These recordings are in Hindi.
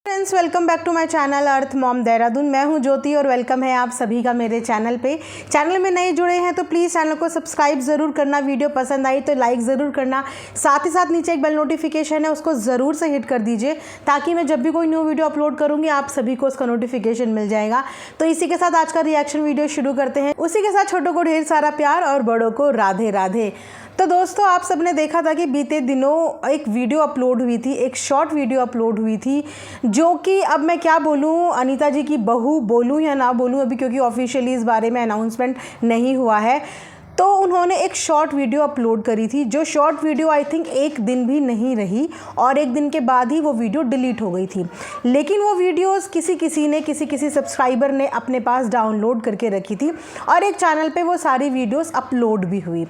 Friends, welcome back to my channel earth mom Dehradun. मैं हूं ज्योति और वेलकम है आप सभी का मेरे चैनल पे। चैनल में नए जुड़े हैं तो प्लीज़ चैनल को सब्सक्राइब ज़रूर करना, वीडियो पसंद आई तो लाइक ज़रूर करना, साथ ही साथ नीचे एक बेल नोटिफिकेशन है उसको ज़रूर से हिट कर दीजिए ताकि मैं जब भी कोई न्यू वीडियो अपलोड करूँगी आप सभी को उसका नोटिफिकेशन मिल जाएगा। तो इसी के साथ आज का रिएक्शन वीडियो शुरू करते हैं। उसी के साथ छोटों को ढेर सारा प्यार और बड़ों को राधे राधे। तो दोस्तों, आप सबने देखा था कि बीते दिनों एक वीडियो अपलोड हुई थी, एक शॉर्ट वीडियो अपलोड हुई थी, जो कि अब मैं क्या बोलूँ, अनीता जी की बहू बोलूँ या ना बोलूँ अभी, क्योंकि ऑफिशियली इस बारे में अनाउंसमेंट नहीं हुआ है। तो उन्होंने एक शॉर्ट वीडियो अपलोड करी थी, जो शॉर्ट वीडियो आई थिंक एक दिन भी नहीं रही और एक दिन के बाद ही वो वीडियो डिलीट हो गई थी। लेकिन वो वीडियोस किसी सब्सक्राइबर ने अपने पास डाउनलोड करके रखी थी और एक चैनल पे वो सारी वीडियोस अपलोड भी हुई।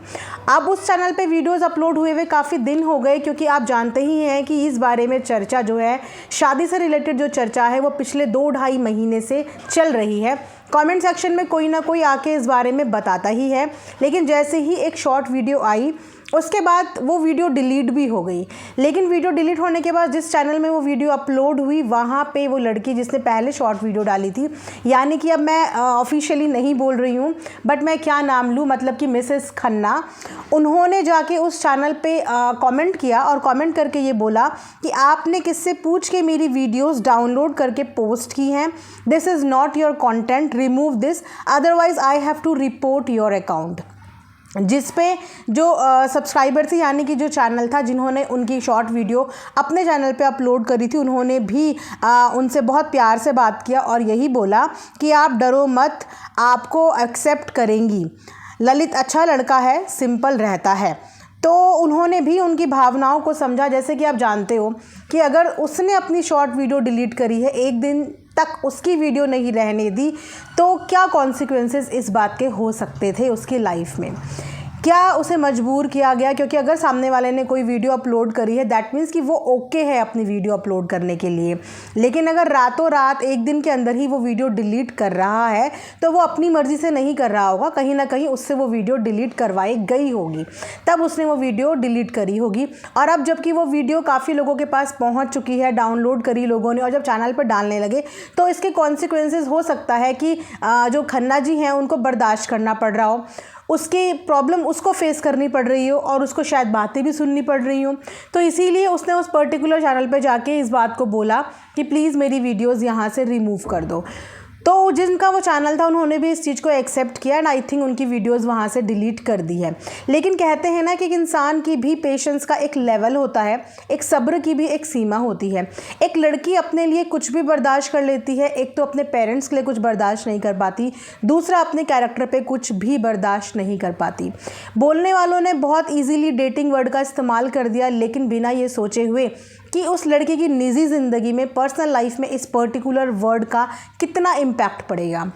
अब उस चैनल पे वीडियोस अपलोड हुए हुए काफ़ी दिन हो गए, क्योंकि आप जानते ही हैं कि इस बारे में चर्चा जो है, शादी से रिलेटेड जो चर्चा है वो पिछले 2-2.5 महीने से चल रही है। कमेंट सेक्शन में कोई ना कोई आके इस बारे में बताता ही है, लेकिन जैसे ही एक शॉर्ट वीडियो आई उसके बाद वो वीडियो डिलीट भी हो गई। लेकिन वीडियो डिलीट होने के बाद जिस चैनल में वो वीडियो अपलोड हुई, वहाँ पे वो लड़की जिसने पहले शॉर्ट वीडियो डाली थी, यानी कि अब मैं ऑफिशियली नहीं बोल रही हूँ बट मैं क्या नाम लूँ, मतलब कि मिसेस खन्ना, उन्होंने जाके उस चैनल पे कमेंट किया और कमेंट करके ये बोला कि आपने किससे पूछ के मेरी वीडियोस डाउनलोड करके पोस्ट की हैं, this is not your content, remove this otherwise I have to report your account. जिस पे जो सब्सक्राइबर थी, यानी कि जो चैनल था जिन्होंने उनकी शॉर्ट वीडियो अपने चैनल पे अपलोड करी थी, उन्होंने भी उनसे बहुत प्यार से बात किया और यही बोला कि आप डरो मत, आपको एक्सेप्ट करेंगी, ललित अच्छा लड़का है, सिंपल रहता है। तो उन्होंने भी उनकी भावनाओं को समझा। जैसे कि आप जानते हो कि अगर उसने अपनी शॉर्ट वीडियो डिलीट करी है, एक दिन तक उसकी वीडियो नहीं रहने दी, तो क्या कॉन्सिक्वेंसेस इस बात के हो सकते थे उसकी लाइफ में। क्या उसे मजबूर किया गया, क्योंकि अगर सामने वाले ने कोई वीडियो अपलोड करी है दैट मीन्स कि वो ओके है अपनी वीडियो अपलोड करने के लिए। लेकिन अगर रातों रात एक दिन के अंदर ही वो वीडियो डिलीट कर रहा है तो वो अपनी मर्ज़ी से नहीं कर रहा होगा, कहीं ना कहीं उससे वो वीडियो डिलीट करवाई गई होगी, तब उसने वो वीडियो डिलीट करी होगी। और अब जबकि वो वीडियो काफ़ी लोगों के पास पहुँच चुकी है, डाउनलोड करी लोगों ने और जब चैनल पर डालने लगे, तो इसके कॉन्सिक्वेंसेस हो सकता है कि जो खन्ना जी हैं उनको बर्दाश्त करना पड़ रहा हो, उसकी प्रॉब्लम उसको फेस करनी पड़ रही हो और उसको शायद बातें भी सुननी पड़ रही हो। तो इसीलिए उसने उस पर्टिकुलर चैनल पे जाके इस बात को बोला कि प्लीज़ मेरी वीडियोस यहाँ से रिमूव कर दो। तो जिनका वो चैनल था उन्होंने भी इस चीज़ को एक्सेप्ट किया एंड आई थिंक उनकी वीडियोस वहाँ से डिलीट कर दी है। लेकिन कहते हैं ना कि एक इंसान की भी पेशेंस का एक लेवल होता है, एक सब्र की भी एक सीमा होती है। एक लड़की अपने लिए कुछ भी बर्दाश्त कर लेती है, एक तो अपने पेरेंट्स के लिए कुछ बर्दाश्त नहीं कर पाती, दूसरा अपने कैरेक्टर पे कुछ भी बर्दाश्त नहीं कर पाती। बोलने वालों ने बहुत ईजीली डेटिंग वर्ड का इस्तेमाल कर दिया, लेकिन बिना ये सोचे हुए कि उस लड़के की निजी ज़िंदगी में, पर्सनल लाइफ में इस पर्टिकुलर वर्ड का कितना इम्पैक्ट पड़ेगा।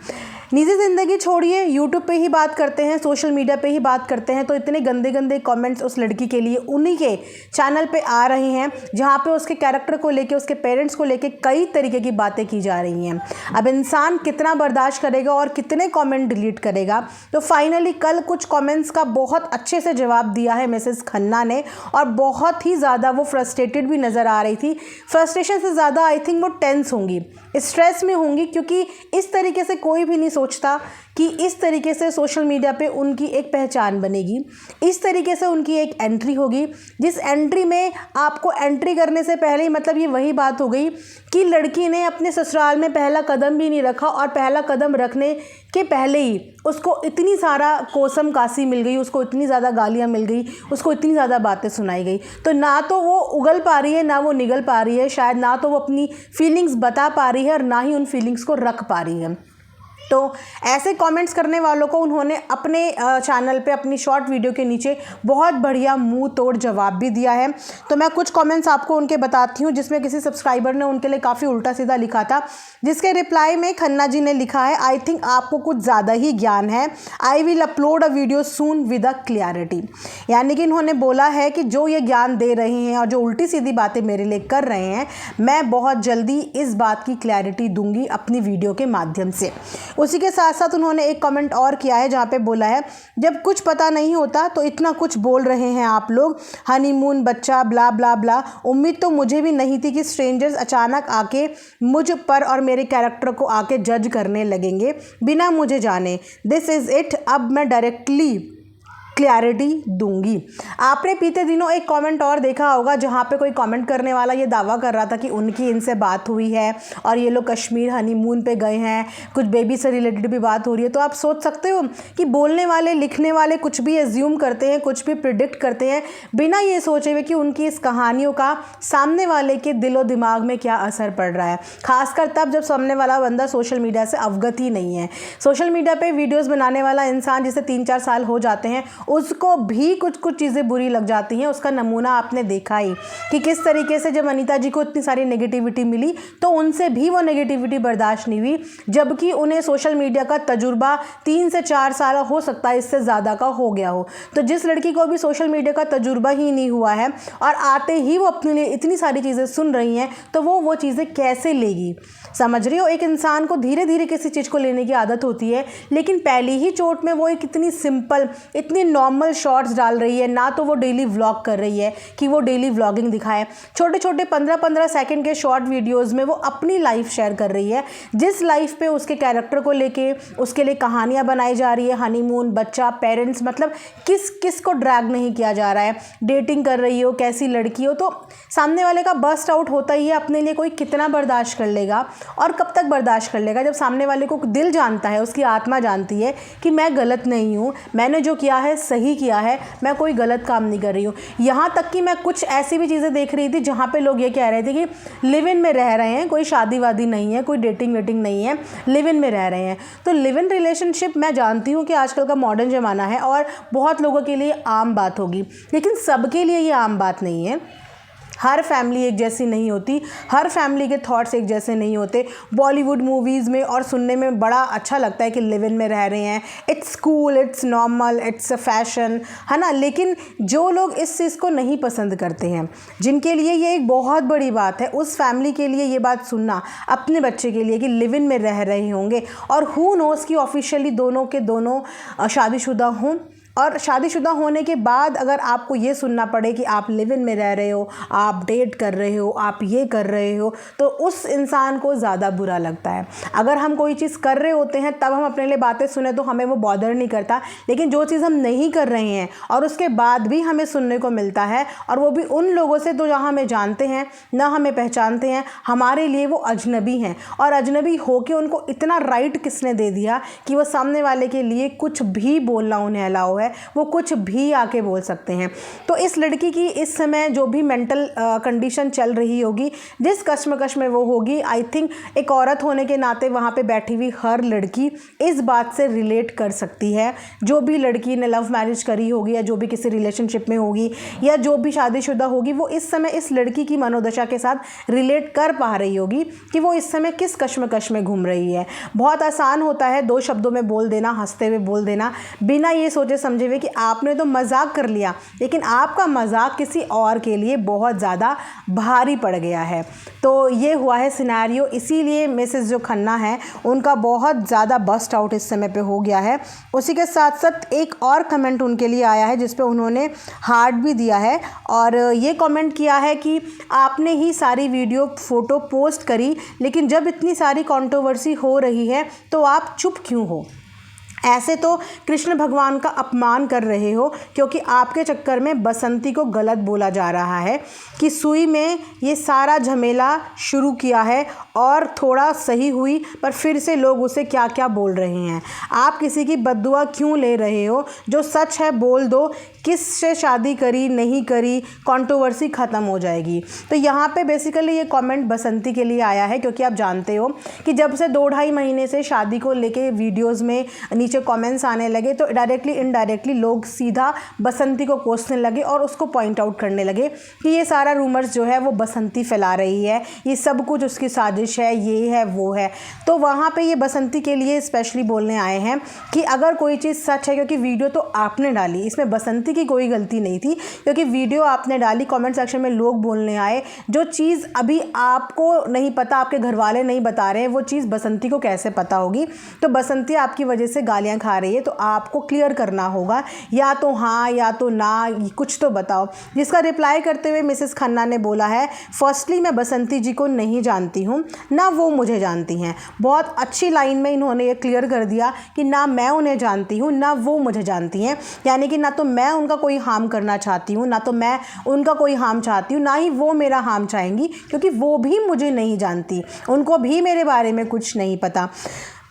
निजी ज़िंदगी छोड़िए, यूट्यूब पे ही बात करते हैं, सोशल मीडिया पे ही बात करते हैं, तो इतने गंदे गंदे कमेंट्स उस लड़की के लिए उन्हीं के चैनल पे आ रहे हैं, जहाँ पे उसके कैरेक्टर को लेके, उसके पेरेंट्स को लेके कई तरीके की बातें की जा रही हैं। अब इंसान कितना बर्दाश्त करेगा और कितने कमेंट डिलीट करेगा। तो फाइनली कल कुछ कमेंट्स का बहुत अच्छे से जवाब दिया है मिसेस खन्ना ने, और बहुत ही ज़्यादा वो फ्रस्ट्रेटेड भी नज़र आ रही थी। फ्रस्ट्रेशन से ज़्यादा आई थिंक वो टेंस होंगी, स्ट्रेस में होंगी, क्योंकि इस तरीके से कोई भी नहीं सोचता कि इस तरीके से सोशल मीडिया पे उनकी एक पहचान बनेगी, इस तरीके से उनकी एक एंट्री होगी, जिस एंट्री में आपको एंट्री करने से पहले ही, मतलब ये वही बात हो गई कि लड़की ने अपने ससुराल में पहला कदम भी नहीं रखा और पहला कदम रखने के पहले ही उसको इतनी सारा कोसम कासी मिल गई, उसको इतनी ज़्यादा गालियाँ मिल गई, उसको इतनी ज़्यादा बातें सुनाई गई। तो ना तो वो उगल पा रही है, ना वो निगल पा रही है, शायद ना तो वो अपनी फीलिंग्स बता पा रही है और ना ही उन फीलिंग्स को रख पा रही है। तो ऐसे कमेंट्स करने वालों को उन्होंने अपने चैनल पे अपनी शॉर्ट वीडियो के नीचे बहुत बढ़िया मुंह तोड़ जवाब भी दिया है। तो मैं कुछ कमेंट्स आपको उनके बताती हूँ, जिसमें किसी सब्सक्राइबर ने उनके लिए काफ़ी उल्टा सीधा लिखा था, जिसके रिप्लाई में खन्ना जी ने लिखा है, आई थिंक आपको कुछ ज़्यादा ही ज्ञान है, I will upload a video soon with a clarity. यानी कि इन्होंने बोला है कि जो ये ज्ञान दे रहे हैं और जो उल्टी सीधी बातें मेरे लिए कर रहे हैं, मैं बहुत जल्दी इस बात की क्लैरिटी दूंगी अपनी वीडियो के माध्यम से। उसी के साथ साथ उन्होंने एक कमेंट और किया है जहाँ पे बोला है, जब कुछ पता नहीं होता तो इतना कुछ बोल रहे हैं आप लोग, हनीमून, बच्चा, ब्ला ब्ला ब्ला। उम्मीद तो मुझे भी नहीं थी कि स्ट्रेंजर्स अचानक आके मुझ पर और मेरे कैरेक्टर को आके जज करने लगेंगे बिना मुझे जाने। This is it. अब मैं डायरेक्टली क्लैरिटी दूंगी। आपने बीते दिनों एक कमेंट और देखा होगा जहाँ पे कोई कमेंट करने वाला ये दावा कर रहा था कि उनकी इनसे बात हुई है और ये लोग कश्मीर हनीमून पे गए हैं, कुछ बेबी से रिलेटेड भी बात हो रही है। तो आप सोच सकते हो कि बोलने वाले, लिखने वाले कुछ भी एज्यूम करते हैं, कुछ भी प्रिडिक्ट करते हैं बिना ये सोचे हुए कि उनकी इस कहानियों का सामने वाले के दिलो दिमाग में क्या असर पड़ रहा है। खासकर तब जब सामने वाला बंदा सोशल मीडिया से अवगत ही नहीं है। सोशल मीडिया पर वीडियोज़ बनाने वाला इंसान जिसे 3-4 साल हो जाते हैं, उसको भी कुछ चीज़ें बुरी लग जाती हैं। उसका नमूना आपने देखा ही कि किस तरीके से जब अनीता जी को इतनी सारी नेगेटिविटी मिली तो उनसे भी वो नेगेटिविटी बर्दाश्त नहीं हुई, जबकि उन्हें सोशल मीडिया का तजुर्बा 3 से 4 साल हो सकता है इससे ज़्यादा का हो गया हो। तो जिस लड़की को भी सोशल मीडिया का तजुर्बा ही नहीं हुआ है और आते ही वो अपने लिए इतनी सारी चीज़ें सुन रही हैं, तो वो चीज़ें कैसे लेगी? समझ रही हो? एक इंसान को धीरे धीरे किसी चीज़ को लेने की आदत होती है, लेकिन पहली ही चोट में वो एक इतनी सिंपल, इतनी नॉर्मल शॉर्ट्स डाल रही है। ना तो वो डेली व्लॉग कर रही है कि वो डेली व्लॉगिंग दिखाए, छोटे छोटे 15-15 सेकंड के शॉर्ट वीडियोस में वो अपनी लाइफ शेयर कर रही है, जिस लाइफ पे उसके कैरेक्टर को लेके उसके लिए कहानियाँ बनाई जा रही है। हनीमून, बच्चा, पेरेंट्स, मतलब किस को ड्रैग नहीं किया जा रहा है। डेटिंग कर रही हो, कैसी लड़की हो, तो सामने वाले का बस्ट आउट होता ही है। अपने लिए कोई कितना बर्दाश्त कर लेगा और कब तक बर्दाश्त कर लेगा? जब सामने वाले को दिल जानता है, उसकी आत्मा जानती है कि मैं गलत नहीं हूँ, मैंने जो किया है सही किया है, मैं कोई गलत काम नहीं कर रही हूँ। यहाँ तक कि मैं कुछ ऐसी भी चीज़ें देख रही थी जहाँ पे लोग ये कह रहे थे कि लिव इन में रह रहे हैं, कोई शादी वादी नहीं है, कोई डेटिंग वेटिंग नहीं है, लिव इन में रह रहे हैं। तो लिव इन रिलेशनशिप मैं जानती हूँ कि आजकल का मॉडर्न ज़माना है और बहुत लोगों के लिए आम बात होगी, लेकिन सबके लिए ये आम बात नहीं है। हर फैमिली एक जैसी नहीं होती, हर फैमिली के थॉट्स एक जैसे नहीं होते। बॉलीवुड मूवीज़ में और सुनने में बड़ा अच्छा लगता है कि लिव इन में रह रहे हैं, it's cool, it's normal, it's a fashion, है ना। लेकिन जो लोग इस चीज़ को नहीं पसंद करते हैं, जिनके लिए ये एक बहुत बड़ी बात है, उस फैमिली के लिए ये बात सुनना अपने बच्चे के लिए कि लिव इन में रह रहे होंगे और हु नोज़ कि ऑफिशियली दोनों के दोनों शादीशुदा हों, और शादीशुदा होने के बाद अगर आपको ये सुनना पड़े कि आप लिव इन में रह रहे हो, आप डेट कर रहे हो, आप ये कर रहे हो, तो उस इंसान को ज़्यादा बुरा लगता है। अगर हम कोई चीज़ कर रहे होते हैं तब हम अपने लिए बातें सुने तो हमें वो बॉदर नहीं करता, लेकिन जो चीज़ हम नहीं कर रहे हैं और उसके बाद भी हमें सुनने को मिलता है, और वो भी उन लोगों से जो जहाँ हमें जानते हैं ना हमें पहचानते हैं, हमारे लिए वो अजनबी हैं, और अजनबी होके उनको इतना राइट किसने दे दिया कि वो सामने वाले के लिए कुछ भी बोलना उन्हें अलाउ है, वो कुछ भी आके बोल सकते हैं। तो इस लड़की की इस समय जो भी मेंटल कंडीशन चल रही होगी, जिस कश्मकश में वो होगी, आई थिंक एक औरत होने के नाते वहाँ पे बैठी हुई हर लड़की इस बात से रिलेट कर सकती है। जो भी लड़की ने लव मैरिज करी होगी या जो भी किसी रिलेशनशिप में होगी या जो भी शादीशुदा होगी, वो इस समय इस लड़की की मनोदशा के साथ रिलेट कर पा रही होगी कि वो इस समय किस कश्मकश में घूम रही है। बहुत आसान होता है 2 शब्दों में बोल देना, हंसते हुए बोल देना, बिना ये सोचे समझे हुए कि आपने तो मजाक कर लिया, लेकिन आपका मजाक किसी और के लिए बहुत ज़्यादा भारी पड़ गया है। तो ये हुआ है सिनेरियो, इसीलिए मिसेस जो खन्ना है उनका बहुत ज़्यादा बस्ट आउट इस समय पे हो गया है। उसी के साथ साथ एक और कमेंट उनके लिए आया है जिस पे उन्होंने हार्ट भी दिया है, और ये कमेंट किया है कि आपने ही सारी वीडियो फ़ोटो पोस्ट करी, लेकिन जब इतनी सारी कंट्रोवर्सी हो रही है तो आप चुप क्यों हो? ऐसे तो कृष्ण भगवान का अपमान कर रहे हो, क्योंकि आपके चक्कर में बसंती को गलत बोला जा रहा है कि सुई में ये सारा झमेला शुरू किया है और थोड़ा सही हुई, पर फिर से लोग उसे क्या क्या बोल रहे हैं। आप किसी की बद्दुआ क्यों ले रहे हो? जो सच है बोल दो, किससे शादी करी नहीं करी, कंट्रोवर्सी ख़त्म हो जाएगी। तो यहाँ पे बेसिकली ये कमेंट बसंती के लिए आया है, क्योंकि आप जानते हो कि जब से 2-2.5 महीने से शादी को लेके वीडियोस में नीचे कमेंट्स आने लगे, तो डायरेक्टली इनडायरेक्टली लोग सीधा बसंती को कोसने लगे और उसको पॉइंट आउट करने लगे कि ये सारा रूमर्स जो है वो बसंती फैला रही है, ये सब कुछ उसकी साजिश है, ये है वो है। तो वहाँ पे ये बसंती के लिए स्पेशली बोलने आए हैं कि अगर कोई चीज़ सच है, क्योंकि वीडियो तो आपने डाली, इसमें बसंती की कोई गलती नहीं थी, क्योंकि वीडियो आपने डाली, कमेंट सेक्शन में लोग बोलने आए, जो चीज़ अभी आपको नहीं पता, आपके घर वाले नहीं बता रहे हैं, वो चीज़ बसंती को कैसे पता होगी। तो बसंती आपकी वजह से गालियाँ खा रही है, तो आपको क्लियर करना होगा, या तो हाँ या तो ना, कुछ तो बताओ। जिसका रिप्लाई करते हुए मिसेस खन्ना ने बोला है, फर्स्टली मैं बसंती जी को नहीं जानती हूँ, ना वो मुझे जानती हैं। बहुत अच्छी लाइन में इन्होंने ये क्लियर कर दिया कि ना मैं उन्हें जानती हूँ, ना वो मुझे जानती हैं। यानी कि ना तो मैं उनका कोई हार्म करना चाहती हूँ, ना तो मैं उनका कोई हार्म चाहती हूँ, ना ही वो मेरा हार्म चाहेंगी, क्योंकि वो भी मुझे नहीं जानती, उनको भी मेरे बारे में कुछ नहीं पता।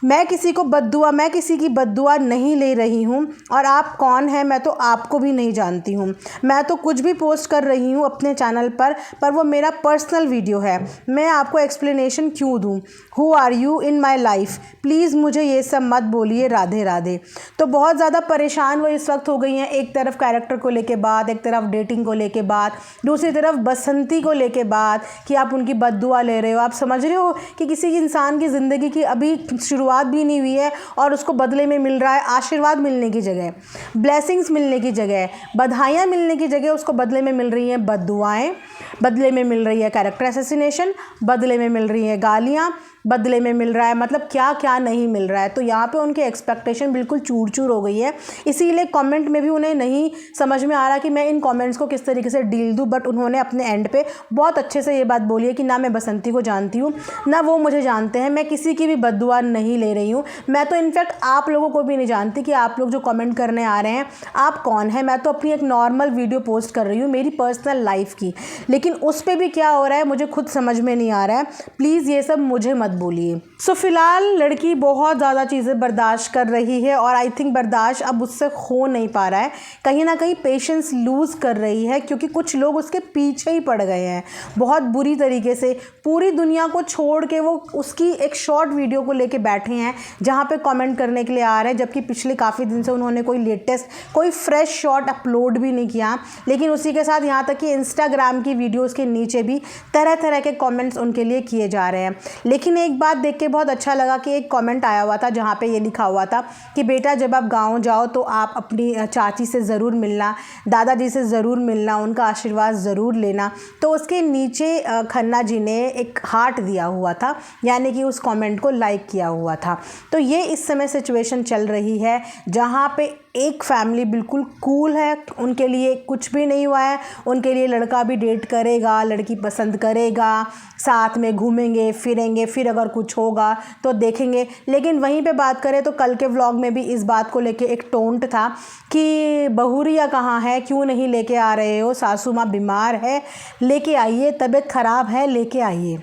मैं किसी की बद्दुआ नहीं ले रही हूँ, और आप कौन हैं मैं तो आपको भी नहीं जानती हूँ। मैं तो कुछ भी पोस्ट कर रही हूँ अपने चैनल पर वो मेरा पर्सनल वीडियो है। मैं आपको एक्सप्लेनेशन क्यों दूँ? Who are you in my life? Please मुझे ये सब मत बोलिए, राधे राधे। तो बहुत ज़्यादा परेशान वो इस वक्त हो गई हैं, एक तरफ कैरेक्टर को लेके बात, एक तरफ डेटिंग को लेके बात, दूसरी तरफ बसंती को लेके बात कि आप उनकी बद्दुआ ले रहे हो। आप समझ रहे हो कि किसी इंसान की ज़िंदगी की अभी शुरुआत भी नहीं हुई है और उसको बदले में मिल रहा है आशीर्वाद मिलने की जगह, ब्लेसिंग्स मिलने की जगह, बधाइयाँ मिलने की जगह उसको बदले में मिल रही हैं बद्दुआएं, बदले में मिल रही है कैरेक्टर असैसिनेशन, बदले में मिल रही है गालियाँ, बदले में मिल रहा है, मतलब क्या क्या नहीं मिल रहा है। तो यहाँ पे उनकी एक्सपेक्टेशन बिल्कुल चूर चूर हो गई है। इसीलिए कमेंट में भी उन्हें नहीं समझ में आ रहा कि मैं इन कमेंट्स को किस तरीके से डील दूँ, बट उन्होंने अपने एंड पे बहुत अच्छे से ये बात बोली है कि ना मैं बसंती को जानती हूँ, ना वो मुझे जानते हैं, मैं किसी की भी बद्दुआ नहीं ले रही हूँ। मैं तो इनफैक्ट आप लोगों को भी नहीं जानती कि आप लोग जो कमेंट करने आ रहे हैं आप कौन हैं। मैं तो अपनी एक नॉर्मल वीडियो पोस्ट कर रही हूँ मेरी पर्सनल लाइफ की, लेकिन उस पर भी क्या हो रहा है मुझे खुद समझ में नहीं आ रहा है। प्लीज़ ये सब मुझे मत बोलिए। सो फिलहाल लड़की बहुत ज़्यादा चीज़ें बर्दाश्त कर रही है, और आई थिंक बर्दाश्त अब उससे हो नहीं पा रहा है, कहीं ना कहीं पेशेंस लूज़ कर रही है, क्योंकि कुछ लोग उसके पीछे ही पड़ गए हैं बहुत बुरी तरीके से। पूरी दुनिया को छोड़ के वो उसकी एक शॉर्ट वीडियो को लेके बैठे हैं जहाँ पे कमेंट करने के लिए आ रहे हैं, जबकि पिछले काफ़ी दिन से उन्होंने कोई लेटेस्ट कोई फ्रेश शॉट अपलोड भी नहीं किया। लेकिन उसी के साथ यहाँ तक कि इंस्टाग्राम की वीडियोज़ के नीचे भी तरह तरह के कॉमेंट्स उनके लिए किए जा रहे हैं। लेकिन एक बात देख के बहुत अच्छा लगा कि एक कमेंट आया हुआ था जहाँ पे ये लिखा हुआ था कि बेटा जब आप गांव जाओ तो आप अपनी चाची से ज़रूर मिलना, दादाजी से ज़रूर मिलना, उनका आशीर्वाद ज़रूर लेना। तो उसके नीचे खन्ना जी ने एक हार्ट दिया हुआ था, यानी कि उस कमेंट को लाइक किया हुआ था। तो ये इस समय सिचुएशन चल रही है जहाँ पे एक फैमिली बिल्कुल कूल है, उनके लिए कुछ भी नहीं हुआ है, उनके लिए लड़का भी डेट करेगा, लड़की पसंद करेगा, साथ में घूमेंगे फिरेंगे, फिर अगर कुछ होगा तो देखेंगे। लेकिन वहीं पे बात करें तो कल के व्लॉग में भी इस बात को लेके एक टोंट था कि बहुरिया कहाँ है, क्यों नहीं लेके आ रहे हो, सासू माँ बीमार है लेके आइए, तबीयत ख़राब है लेके आइए।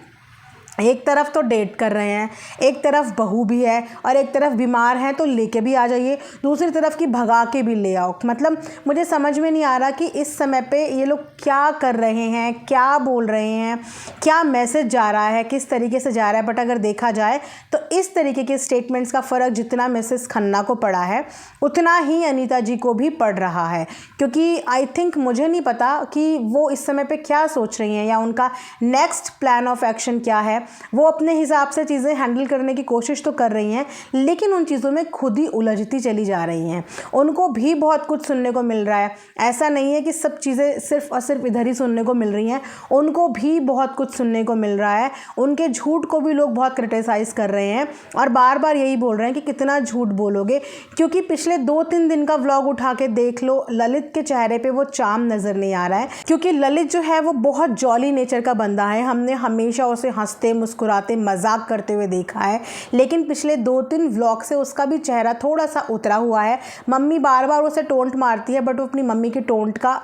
एक तरफ तो डेट कर रहे हैं, एक तरफ बहू भी है, और एक तरफ बीमार है तो लेके भी आ जाइए, दूसरी तरफ की भगा के भी ले आओ। मतलब मुझे समझ में नहीं आ रहा कि इस समय पे ये लोग क्या कर रहे हैं, क्या बोल रहे हैं, क्या मैसेज जा रहा है, किस तरीके से जा रहा है। बट अगर देखा जाए तो इस तरीके के स्टेटमेंट्स का फ़र्क जितना मिसेस खन्ना को पड़ा है उतना ही अनीता जी को भी पड़ रहा है, क्योंकि आई थिंक मुझे नहीं पता कि वो इस समय पे क्या सोच रही हैं या उनका नेक्स्ट प्लान ऑफ एक्शन क्या है। वो अपने हिसाब से चीज़ें हैंडल करने की कोशिश तो कर रही हैं, लेकिन उन चीज़ों में खुद ही उलझती चली जा रही हैं। उनको भी बहुत कुछ सुनने को मिल रहा है, ऐसा नहीं है कि सब चीज़ें सिर्फ और सिर्फ इधर ही सुनने को मिल रही हैं, उनको भी बहुत कुछ सुनने को मिल रहा है। उनके झूठ को भी लोग बहुत क्रिटिसाइज़ कर रहे हैं और बार बार यही बोल रहे हैं कि कितना झूठ बोलोगे, क्योंकि पिछले 2-3 दिन का व्लॉग उठा के देख लो, ललित के चेहरे पे वो चार्म नज़र नहीं आ रहा है, क्योंकि ललित जो है वो बहुत जॉली नेचर का बंदा है। हमने हमेशा उसे हंसते मुस्कुराते मजाक करते हुए देखा है, लेकिन पिछले 2-3 व्लॉग से उसका भी चेहरा थोड़ा सा उतरा हुआ है। मम्मी बार बार उसे टोंट मारती है, बट वो अपनी मम्मी की टोंट का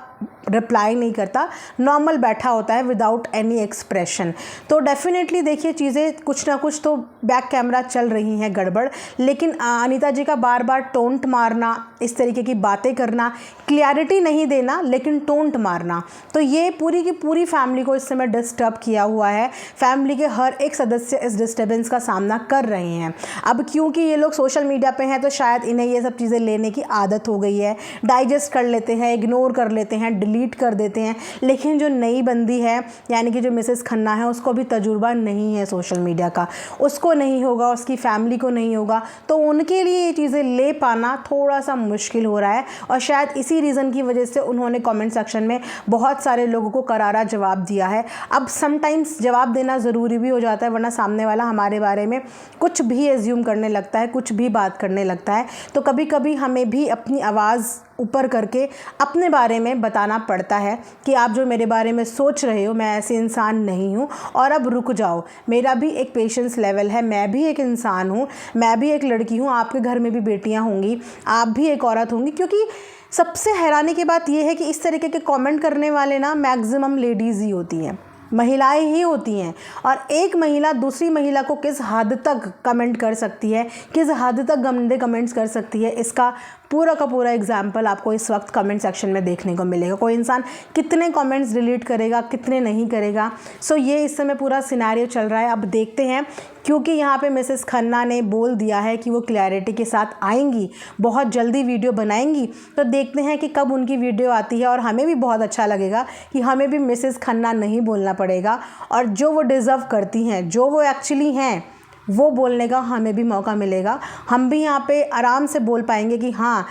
रिप्लाई नहीं करता, नॉर्मल बैठा होता है विदाउट एनी एक्सप्रेशन। तो डेफिनेटली देखिए चीज़ें कुछ ना कुछ तो बैक कैमरा चल रही हैं गड़बड़। लेकिन अनीता जी का बार बार टोंट मारना, इस तरीके की बातें करना, क्लियरिटी नहीं देना लेकिन टोंट मारना, तो ये पूरी की पूरी फैमिली को इस समय डिस्टर्ब किया हुआ है। फैमिली के हर एक सदस्य इस डिस्टर्बेंस का सामना कर रहे हैं। अब क्योंकि ये लोग सोशल मीडिया पे हैं तो शायद इन्हें ये सब चीज़ें लेने की आदत हो गई है, डाइजेस्ट कर लेते हैं, इग्नोर कर लेते हैं, डिलीट कर देते हैं। लेकिन जो नई बंदी है यानी कि जो मिसेस खन्ना है, उसको भी तजुर्बा नहीं है सोशल मीडिया का, उसको नहीं होगा, उसकी फैमिली को नहीं होगा, तो उनके लिए ये चीज़ें ले पाना थोड़ा सा मुश्किल हो रहा है। और शायद इसी रीज़न की वजह से उन्होंने कमेंट सेक्शन में बहुत सारे लोगों को करारा जवाब दिया है। अब समटाइम्स जवाब देना ज़रूरी भी हो जाता है, वरना सामने वाला हमारे बारे में कुछ भी एज्यूम करने लगता है, कुछ भी बात करने लगता है। तो कभी कभी हमें भी अपनी आवाज़ ऊपर करके अपने बारे में बताना पड़ता है कि आप जो मेरे बारे में सोच रहे हो, मैं ऐसे इंसान नहीं हूँ, और अब रुक जाओ, मेरा भी एक पेशेंस लेवल है, मैं भी एक इंसान हूँ, मैं भी एक लड़की हूँ, आपके घर में भी बेटियाँ होंगी, आप भी एक औरत होंगी। क्योंकि सबसे हैरानी की बात यह है कि इस तरीके के कमेंट करने वाले ना मैक्सिमम लेडीज़ ही होती हैं, महिलाएं ही होती हैं। और एक महिला दूसरी महिला को किस हद तक कमेंट कर सकती है, किस हद तक गंदे कमेंट्स कर सकती है, इसका पूरा का पूरा एग्जाम्पल आपको इस वक्त कमेंट सेक्शन में देखने को मिलेगा। कोई इंसान कितने कमेंट्स डिलीट करेगा, कितने नहीं करेगा। सो ये इस समय पूरा सिनेरियो चल रहा है। अब देखते हैं, क्योंकि यहाँ पे मिसेस खन्ना ने बोल दिया है कि वो क्लैरिटी के साथ आएंगी, बहुत जल्दी वीडियो बनाएंगी, तो देखते हैं कि कब उनकी वीडियो आती है। और हमें भी बहुत अच्छा लगेगा कि हमें भी मिसेस खन्ना नहीं बोलना पड़ेगा, और जो वो डिज़र्व करती हैं, जो वो एक्चुअली हैं, वो बोलने का हमें भी मौका मिलेगा। हम भी यहाँ पे आराम से बोल पाएंगे कि हाँ,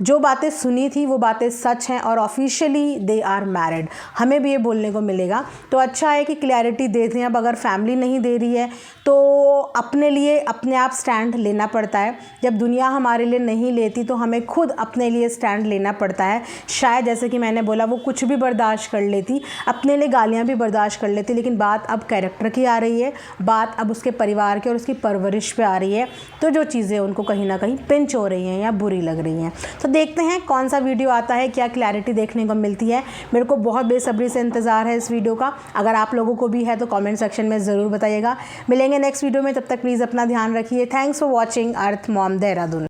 जो बातें सुनी थी वो बातें सच हैं, और ऑफिशियली दे आर मैरिड, हमें भी ये बोलने को मिलेगा। तो अच्छा है कि क्लैरिटी दे दें। अब अगर फैमिली नहीं दे रही है तो अपने लिए अपने आप स्टैंड लेना पड़ता है। जब दुनिया हमारे लिए नहीं लेती तो हमें खुद अपने लिए स्टैंड लेना पड़ता है। शायद जैसे कि मैंने बोला, वो कुछ भी बर्दाश्त कर लेती, अपने लिए गालियाँ भी बर्दाश्त कर लेती, लेकिन बात अब कैरेक्टर की आ रही है, बात अब उसके परिवार के और उसकी परवरिश पे आ रही है। तो जो चीज़ें उनको कहीं ना कहीं पिंच हो रही हैं या बुरी लग रही हैं, तो देखते हैं कौन सा वीडियो आता है, क्या क्लैरिटी देखने को मिलती है। मेरे को बहुत बेसब्री से इंतज़ार है इस वीडियो का। अगर आप लोगों को भी है तो कमेंट सेक्शन में ज़रूर बताइएगा। मिलेंगे नेक्स्ट वीडियो में, तब तक प्लीज़ अपना ध्यान रखिए। Thanks for watching earth mom Dehradun.